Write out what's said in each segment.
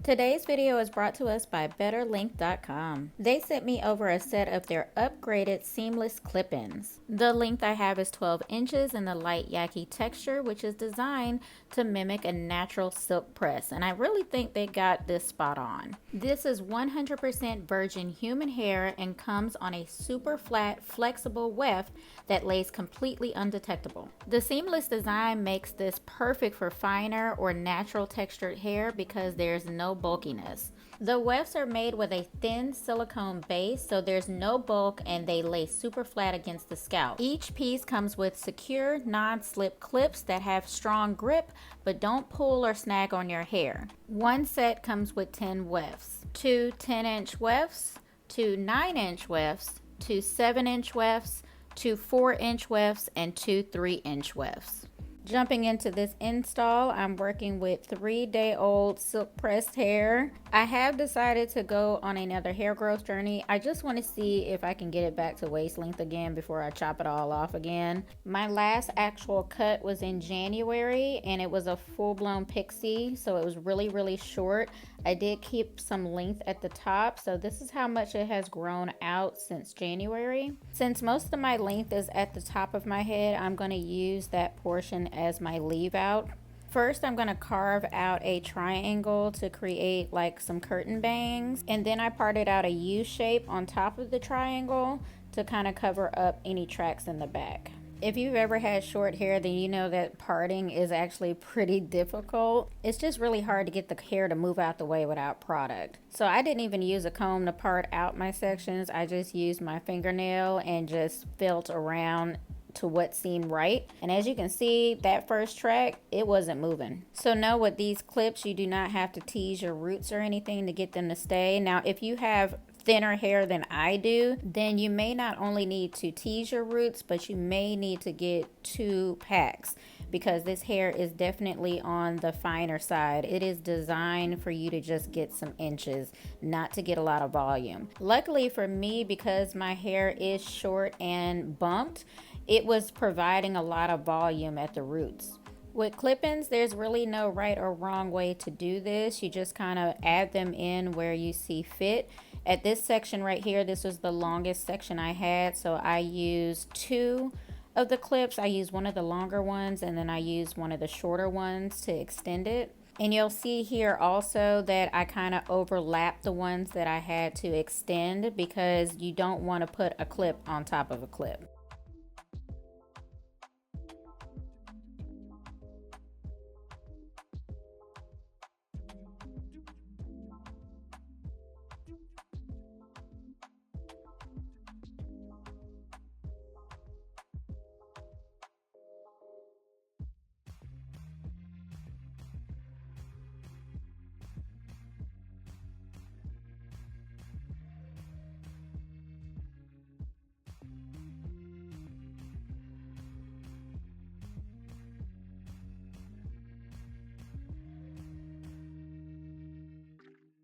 Today's video is brought to us by BetterLength.com. They sent me over a set of their upgraded seamless clip-ins. The length I have is 12 inches in the Light-Yaki texture, which is designed to mimic a natural silk press, and I really think they got this spot on. This is 100% virgin human hair and comes on a super flat, flexible weft that lays completely undetectable. The seamless design makes this perfect for finer or natural textured hair because there's no bulkiness. The wefts are made with a thin silicone base, so there's no bulk and they lay super flat against the scalp. Each piece comes with secure non-slip clips that have strong grip but don't pull or snag on your hair. One set comes with 10 wefts, 2 10-inch wefts, 2 9-inch wefts, 2 7-inch wefts, 2 4-inch wefts, and 2 3-inch wefts. Jumping into this install, I'm working with 3-day-old silk pressed hair. I have decided to go on another hair growth journey. I just want to see if I can get it back to waist length again before I chop it all off again. My last actual cut was in January and it was a full-blown pixie, so it was really short. I did keep some length at the top, so this is how much it has grown out since January. Since most of my length is at the top of my head, I'm going to use that portion as my leave out. First, I'm going to carve out a triangle to create like some curtain bangs, and then I parted out a U shape on top of the triangle to kind of cover up any tracks in the back. If you've ever had short hair, then you know that parting is actually pretty difficult. It's just really hard to get the hair to move out the way without product. So I didn't even use a comb to part out my sections. I just used my fingernail and just felt around to what seemed right. And as you can see, that first track, it wasn't moving. So know with these clips, you do not have to tease your roots or anything to get them to stay. Now, if you have thinner hair than I do, then you may not only need to tease your roots, but you may need to get 2 packs because this hair is definitely on the finer side. It is designed for you to just get some inches, not to get a lot of volume. Luckily for me, because my hair is short and bumped, it was providing a lot of volume at the roots. With clip-ins, there's really no right or wrong way to do this. You just kind of add them in where you see fit. At this section right here, this was the longest section I had, so I used 2 of the clips. I used one of the longer ones and then I used one of the shorter ones to extend it. And you'll see here also that I kind of overlapped the ones that I had to extend because you don't want to put a clip on top of a clip.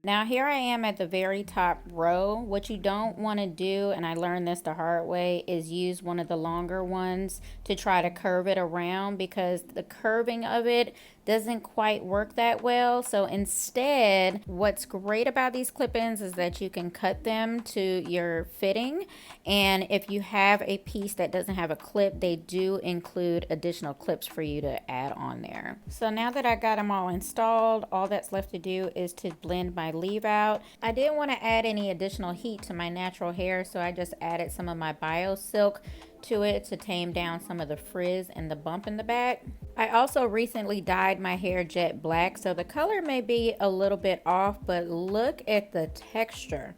Now here I am at the very top row. What you don't want to do, and I learned this the hard way, is use one of the longer ones to try to curve it around because the curving of it doesn't quite work that well. So instead, what's great about these clip-ins is that you can cut them to your fitting. And if you have a piece that doesn't have a clip, they do include additional clips for you to add on there. So now that I got them all installed, all that's left to do is to blend my leave out. I didn't want to add any additional heat to my natural hair, so I just added some of my bio silk to it to tame down some of the frizz and the bump in the back. I also recently dyed my hair jet black, so the color may be a little bit off, but look at the texture.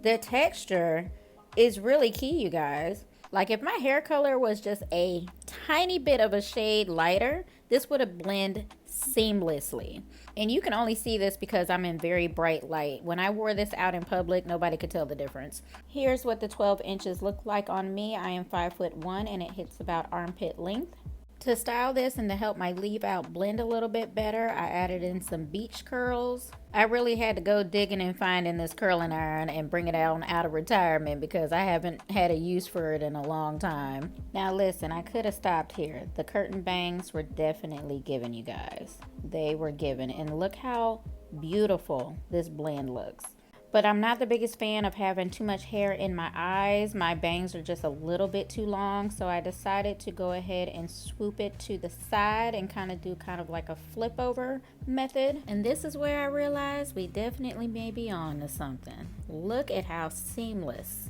The texture is really key, you guys. Like if my hair color was just a tiny bit of a shade lighter, this would have blended seamlessly. And you can only see this because I'm in very bright light. When I wore this out in public, nobody could tell the difference. Here's what the 12 inches look like on me. I am 5'1" and it hits about armpit length. To style this and to help my leave out blend a little bit better, I added in some beach curls. I really had to go digging and finding this curling iron and bring it out of retirement because I haven't had a use for it in a long time. Now listen, I could have stopped here. The curtain bangs were definitely given, you guys. They were given, and look how beautiful this blend looks. But I'm not the biggest fan of having too much hair in my eyes. My bangs are just a little bit too long, so I decided to go ahead and swoop it to the side and do like a flip over method. And this is where I realized we definitely may be on to something. Look at how seamless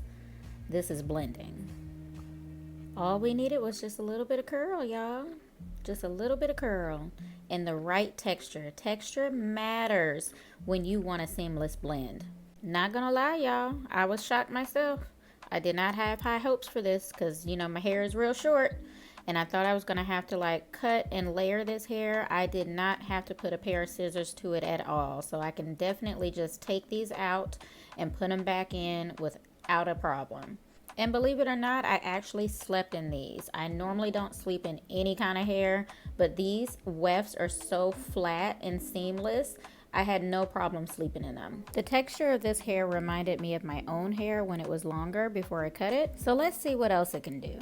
this is blending. All we needed was just a little bit of curl, y'all. Just a little bit of curl and the right texture. Texture matters when you want a seamless blend. Not gonna lie, y'all, I was shocked myself. I did not have high hopes for this because, you know, my hair is real short and I thought I was gonna have to like cut and layer this hair. I did not have to put a pair of scissors to it at all. So I can definitely just take these out and put them back in without a problem. And believe it or not, I actually slept in these. I normally don't sleep in any kind of hair, but these wefts are so flat and seamless, I had no problem sleeping in them. The texture of this hair reminded me of my own hair when it was longer before I cut it. So let's see what else it can do.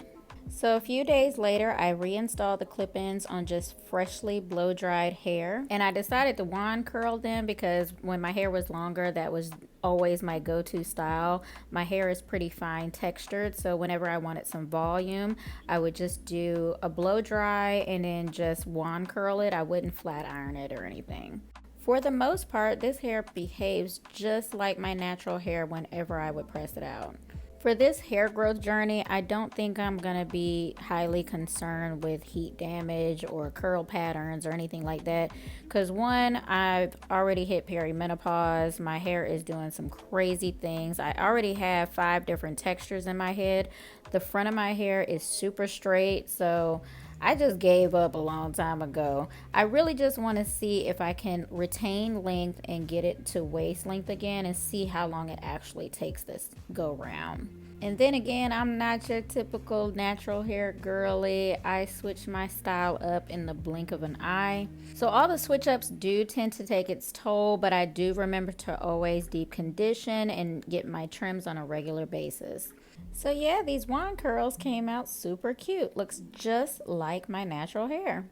So a few days later, I reinstalled the clip-ins on just freshly blow-dried hair. And I decided to wand curl them because when my hair was longer, that was always my go-to style. My hair is pretty fine textured, so whenever I wanted some volume, I would just do a blow-dry and then just wand curl it. I wouldn't flat iron it or anything. For the most part, this hair behaves just like my natural hair whenever I would press it out. For this hair growth journey, I don't think I'm gonna be highly concerned with heat damage or curl patterns or anything like that. Cause one, I've already hit perimenopause. My hair is doing some crazy things. I already have 5 different textures in my head. The front of my hair is super straight, so I just gave up a long time ago. I really just want to see if I can retain length and get it to waist length again and see how long it actually takes this go round. And then again, I'm not your typical natural hair girly. I switch my style up in the blink of an eye. So all the switch ups do tend to take its toll, but I do remember to always deep condition and get my trims on a regular basis. So yeah, these wand curls came out super cute. Looks just like my natural hair.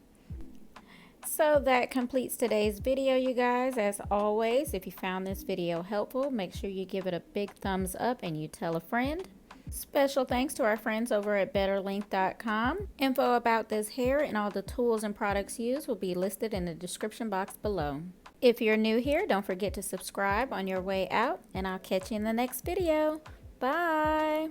So that completes today's video, you guys. As always, if you found this video helpful, make sure you give it a big thumbs up and you tell a friend. Special thanks to our friends over at BetterLength.com. Info about this hair and all the tools and products used will be listed in the description box below. If you're new here, don't forget to subscribe on your way out, and I'll catch you in the next video. Bye.